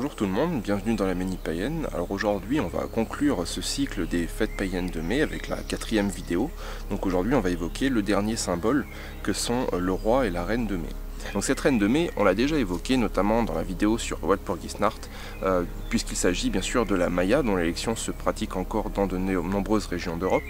Bonjour tout le monde, bienvenue dans la Manie païenne. Alors aujourd'hui on va conclure ce cycle des fêtes païennes de mai avec la 4e vidéo. Donc aujourd'hui on va évoquer le dernier symbole que sont le roi et la reine de mai. Donc cette reine de mai, on l'a déjà évoquée notamment dans la vidéo sur Walpurgisnacht, puisqu'il s'agit bien sûr de la Maya dont l'élection se pratique encore dans de nombreuses régions d'Europe.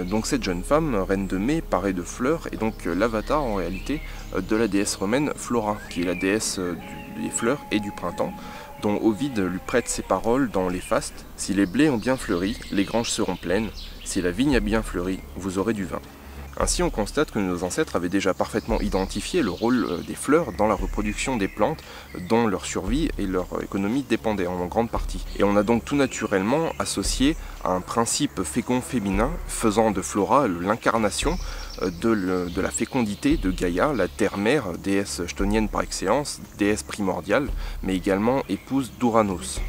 Donc cette jeune femme, reine de mai, parée de fleurs, est donc l'avatar en réalité de la déesse romaine Flora, qui est la déesse des fleurs et du printemps, dont Ovide lui prête ses paroles dans les fastes. Si les blés ont bien fleuri, les granges seront pleines, si la vigne a bien fleuri, vous aurez du vin. Ainsi, on constate que nos ancêtres avaient déjà parfaitement identifié le rôle des fleurs dans la reproduction des plantes, dont leur survie et leur économie dépendaient en grande partie. Et on a donc tout naturellement associé à un principe fécond féminin, faisant de Flora l'incarnation de la fécondité de Gaïa, la terre-mère, déesse chtonienne par excellence, déesse primordiale, mais également épouse d'Ouranos.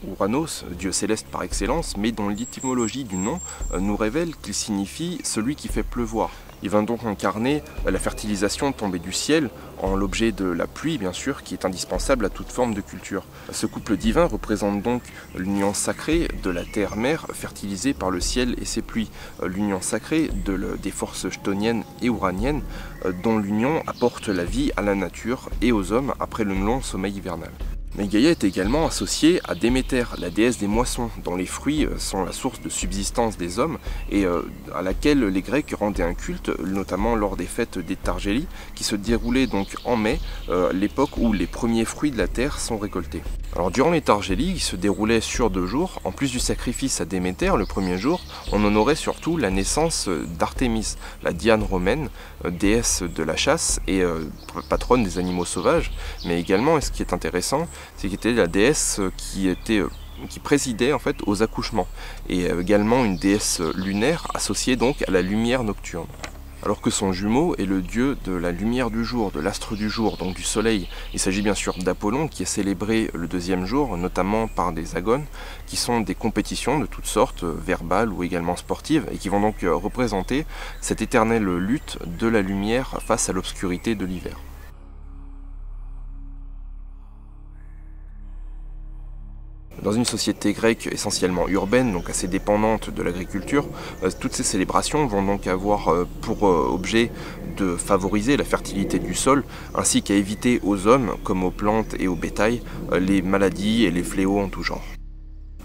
Ouranos, dieu céleste par excellence, mais dont l'étymologie du nom nous révèle qu'il signifie « celui qui fait pleuvoir ». Il va donc incarner la fertilisation tombée du ciel en l'objet de la pluie, bien sûr, qui est indispensable à toute forme de culture. Ce couple divin représente donc l'union sacrée de la terre-mère fertilisée par le ciel et ses pluies, l'union sacrée des forces chtoniennes et ouraniennes, dont l'union apporte la vie à la nature et aux hommes après le long sommeil hivernal. Mais Gaïa est également associée à Déméter, la déesse des moissons, dont les fruits sont la source de subsistance des hommes et à laquelle les Grecs rendaient un culte, notamment lors des fêtes des Targélies, qui se déroulaient donc en mai, l'époque où les premiers fruits de la terre sont récoltés. Alors durant les Targélies, qui se déroulaient sur 2 jours, en plus du sacrifice à Déméter le premier jour, on honorait surtout la naissance d'Artémis, la Diane romaine, déesse de la chasse et patronne des animaux sauvages, mais également, et ce qui est intéressant, c'est qu'elle était la déesse qui présidait en fait aux accouchements, et également une déesse lunaire associée donc à la lumière nocturne. Alors que son jumeau est le dieu de la lumière du jour, de l'astre du jour, donc du soleil. Il s'agit bien sûr d'Apollon qui est célébré le 2e jour, notamment par des agones, qui sont des compétitions de toutes sortes, verbales ou également sportives, et qui vont donc représenter cette éternelle lutte de la lumière face à l'obscurité de l'hiver. Dans une société grecque essentiellement urbaine, donc assez dépendante de l'agriculture, toutes ces célébrations vont donc avoir pour objet de favoriser la fertilité du sol, ainsi qu'à éviter aux hommes, comme aux plantes et au bétail, les maladies et les fléaux en tout genre.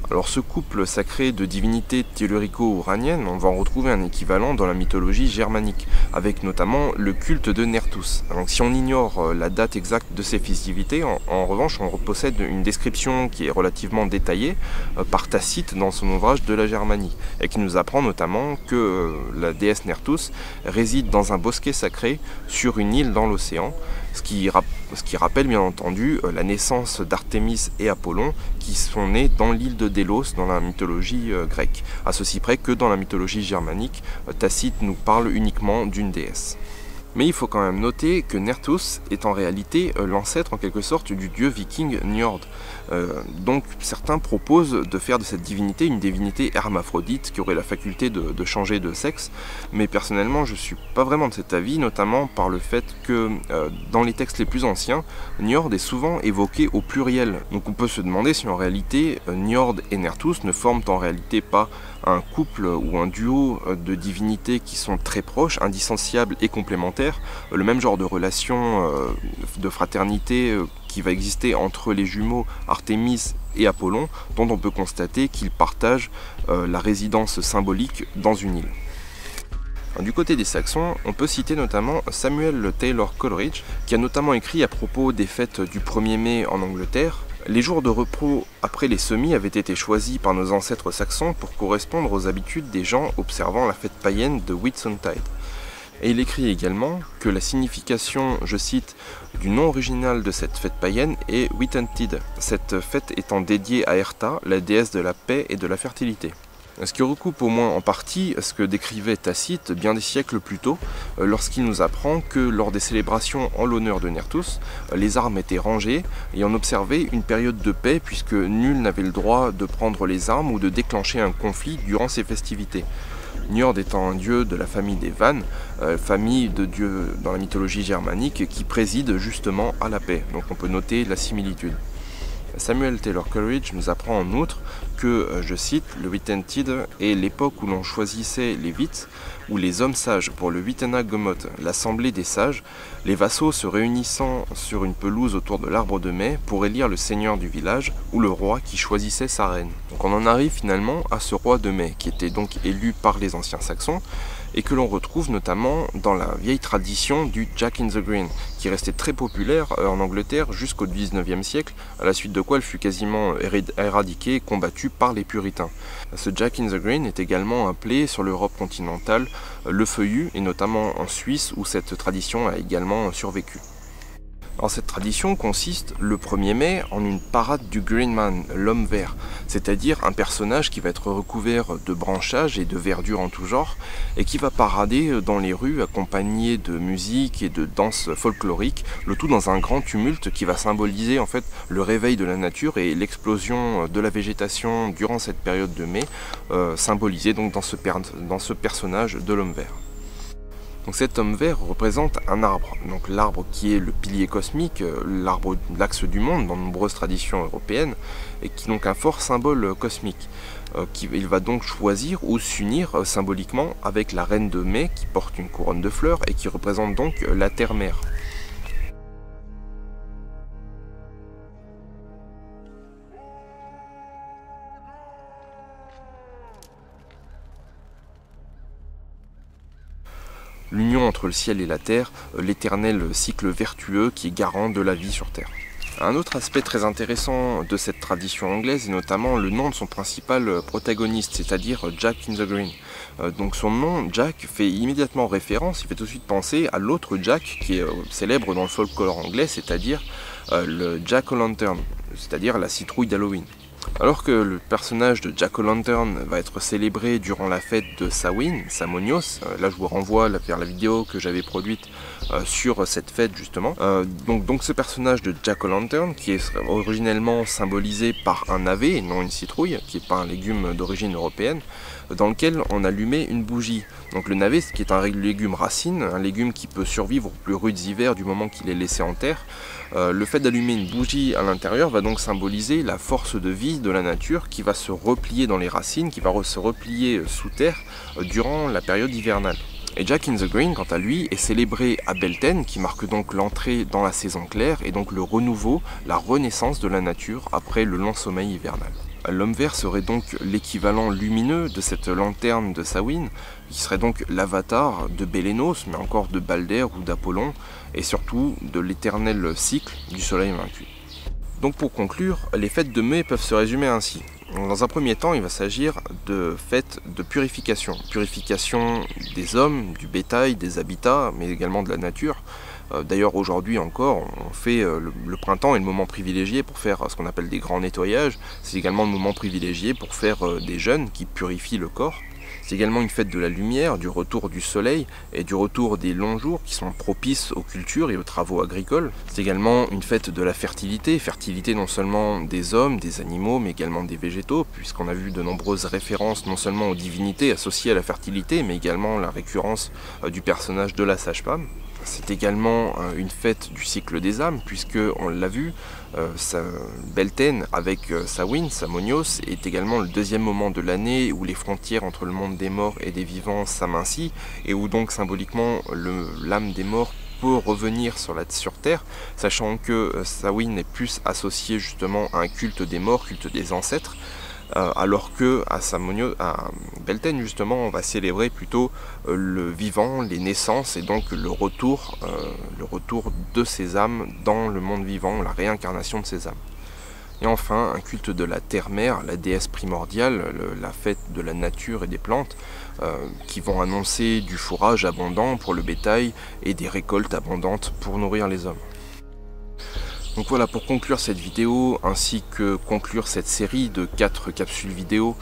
Alors ce couple sacré de divinités tellurico-ouraniennes, on va en retrouver un équivalent dans la mythologie germanique, avec notamment le culte de Nertus. Donc si on ignore la date exacte de ces festivités, en revanche on possède une description qui est relativement détaillée par Tacite dans son ouvrage de la Germanie, et qui nous apprend notamment que la déesse Nertus réside dans un bosquet sacré sur une île dans l'océan, ce qui rappelle bien entendu la naissance d'Artémis et Apollon qui sont nés dans l'île de Délos dans la mythologie grecque, à ceci près que dans la mythologie germanique, Tacite nous parle uniquement d'une déesse. Mais il faut quand même noter que Nertus est en réalité l'ancêtre en quelque sorte du dieu viking Njord. Donc certains proposent de faire de cette divinité une divinité hermaphrodite qui aurait la faculté de changer de sexe, mais personnellement je ne suis pas vraiment de cet avis, notamment par le fait que dans les textes les plus anciens, Njord est souvent évoqué au pluriel. Donc on peut se demander si en réalité Njord et Nertus ne forment en réalité pas un couple ou un duo de divinités qui sont très proches, indissociables et complémentaires, le même genre de relation de fraternité qui va exister entre les jumeaux Artémis et Apollon, dont on peut constater qu'ils partagent la résidence symbolique dans une île. Du côté des Saxons, on peut citer notamment Samuel Taylor Coleridge, qui a notamment écrit à propos des fêtes du 1er mai en Angleterre. Les jours de repos après les semis avaient été choisis par nos ancêtres saxons pour correspondre aux habitudes des gens observant la fête païenne de Whitsuntide. Et il écrit également que la signification, je cite, du nom original de cette fête païenne est Whitsuntide, cette fête étant dédiée à Herta, la déesse de la paix et de la fertilité. Ce qui recoupe au moins en partie ce que décrivait Tacite bien des siècles plus tôt, lorsqu'il nous apprend que lors des célébrations en l'honneur de Nertus, les armes étaient rangées et on observait une période de paix puisque nul n'avait le droit de prendre les armes ou de déclencher un conflit durant ces festivités. Njord étant un dieu de la famille des Vannes, famille de dieux dans la mythologie germanique qui préside justement à la paix, donc on peut noter la similitude. Samuel Taylor Coleridge nous apprend en outre que, je cite, le Witentide est l'époque où l'on choisissait les wites, ou les hommes sages, pour le Witena Gomot, l'assemblée des sages, les vassaux se réunissant sur une pelouse autour de l'arbre de mai pour élire le seigneur du village, ou le roi qui choisissait sa reine. Donc on en arrive finalement à ce roi de mai, qui était donc élu par les anciens Saxons, et que l'on retrouve notamment dans la vieille tradition du Jack in the Green, qui restait très populaire en Angleterre jusqu'au 19e siècle, à la suite de quoi elle fut quasiment éradiquée et combattue par les puritains. Ce Jack in the Green est également appelé sur l'Europe continentale le feuillu, et notamment en Suisse où cette tradition a également survécu. Alors cette tradition consiste le 1er mai en une parade du Green Man, l'homme vert, c'est-à-dire un personnage qui va être recouvert de branchages et de verdure en tout genre et qui va parader dans les rues accompagné de musique et de danse folklorique, le tout dans un grand tumulte qui va symboliser en fait le réveil de la nature et l'explosion de la végétation durant cette période de mai, symbolisée donc dans ce personnage de l'homme vert. Donc cet homme vert représente un arbre, donc l'arbre qui est le pilier cosmique, l'arbre, l'axe du monde dans de nombreuses traditions européennes, et qui est donc un fort symbole cosmique. Il va donc choisir ou s'unir symboliquement avec la reine de mai qui porte une couronne de fleurs et qui représente donc la terre-mère. L'union entre le ciel et la terre, l'éternel cycle vertueux qui est garant de la vie sur terre. Un autre aspect très intéressant de cette tradition anglaise est notamment le nom de son principal protagoniste, c'est-à-dire Jack in the Green. Donc son nom, Jack, fait immédiatement référence, il fait tout de suite penser à l'autre Jack qui est célèbre dans le folklore anglais, c'est-à-dire le Jack-o'-lantern, c'est-à-dire la citrouille d'Halloween. Alors que le personnage de Jack-o'-lantern va être célébré durant la fête de Samhain, Samonios, là je vous renvoie vers la vidéo que j'avais produite sur cette fête justement. Donc ce personnage de Jack-o'-lantern qui est originellement symbolisé par un navet et non une citrouille, qui n'est pas un légume d'origine européenne, dans lequel on allumait une bougie. Donc le navet, qui est un légume racine, un légume qui peut survivre aux plus rudes hivers du moment qu'il est laissé en terre, le fait d'allumer une bougie à l'intérieur va donc symboliser la force de vie de la nature qui va se replier dans les racines, qui va se replier sous terre durant la période hivernale. Et Jack in the Green, quant à lui, est célébré à Beltane, qui marque donc l'entrée dans la saison claire et donc le renouveau, la renaissance de la nature après le long sommeil hivernal. L'homme vert serait donc l'équivalent lumineux de cette lanterne de Samhain, qui serait donc l'avatar de Bélénos, mais encore de Balder ou d'Apollon, et surtout de l'éternel cycle du soleil vaincu. Donc pour conclure, les fêtes de mai peuvent se résumer ainsi. Dans un premier temps, il va s'agir de fêtes de purification. Purification des hommes, du bétail, des habitats, mais également de la nature. D'ailleurs aujourd'hui encore, on fait le printemps est le moment privilégié pour faire ce qu'on appelle des grands nettoyages. C'est également le moment privilégié pour faire des jeûnes qui purifient le corps. C'est également une fête de la lumière, du retour du soleil et du retour des longs jours qui sont propices aux cultures et aux travaux agricoles. C'est également une fête de la fertilité, fertilité non seulement des hommes, des animaux, mais également des végétaux, puisqu'on a vu de nombreuses références non seulement aux divinités associées à la fertilité, mais également la récurrence du personnage de la sage-femme. C'est également une fête du cycle des âmes, puisque, on l'a vu, Beltane avec Samhain, Samonios, est également le deuxième moment de l'année où les frontières entre le monde des morts et des vivants s'amincissent, et où donc symboliquement l'âme des morts peut revenir sur Terre, sachant que Samhain est plus associé justement à un culte des morts, culte des ancêtres, alors que à Beltane justement on va célébrer plutôt le vivant, les naissances et donc le retour de ces âmes dans le monde vivant, la réincarnation de ces âmes. Et enfin un culte de la terre-mère, la déesse primordiale, la fête de la nature et des plantes qui vont annoncer du fourrage abondant pour le bétail et des récoltes abondantes pour nourrir les hommes. Donc voilà, pour conclure cette vidéo, ainsi que conclure cette série de 4 capsules vidéo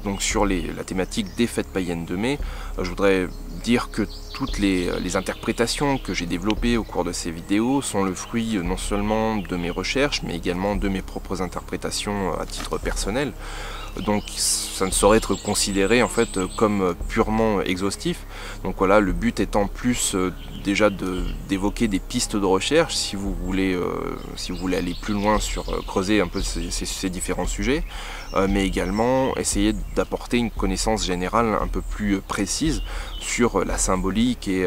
donc sur la thématique des fêtes païennes de mai, je voudrais dire que toutes les interprétations que j'ai développées au cours de ces vidéos sont le fruit non seulement de mes recherches, mais également de mes propres interprétations à titre personnel. donc ça ne saurait être considéré en fait comme purement exhaustif. Donc voilà, le but étant plus déjà d'évoquer des pistes de recherche si vous voulez aller plus loin sur creuser un peu ces différents sujets, mais également essayer d'apporter une connaissance générale un peu plus précise sur la symbolique et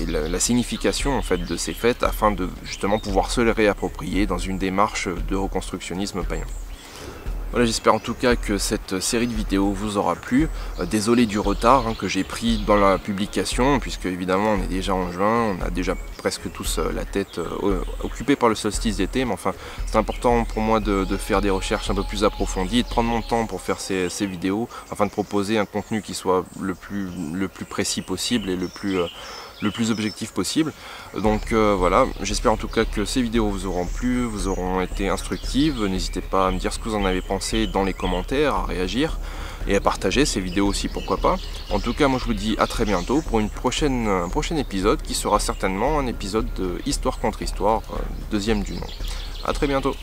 la signification en fait de ces fêtes, afin de justement pouvoir se les réapproprier dans une démarche de reconstructionnisme païen. Voilà, j'espère en tout cas que cette série de vidéos vous aura plu. Désolé du retard que j'ai pris dans la publication, puisque évidemment on est déjà en juin, on a déjà presque tous la tête occupée par le solstice d'été, mais enfin c'est important pour moi de faire des recherches un peu plus approfondies et de prendre mon temps pour faire ces vidéos, afin de proposer un contenu qui soit le plus précis possible et le plus objectif possible. Donc voilà, j'espère en tout cas que ces vidéos vous auront plu, vous auront été instructives. N'hésitez pas à me dire ce que vous en avez pensé dans les commentaires, à réagir et à partager ces vidéos aussi, pourquoi pas. En tout cas, moi je vous dis à très bientôt pour un prochain épisode qui sera certainement un épisode de Histoire contre Histoire, deuxième du nom. A très bientôt.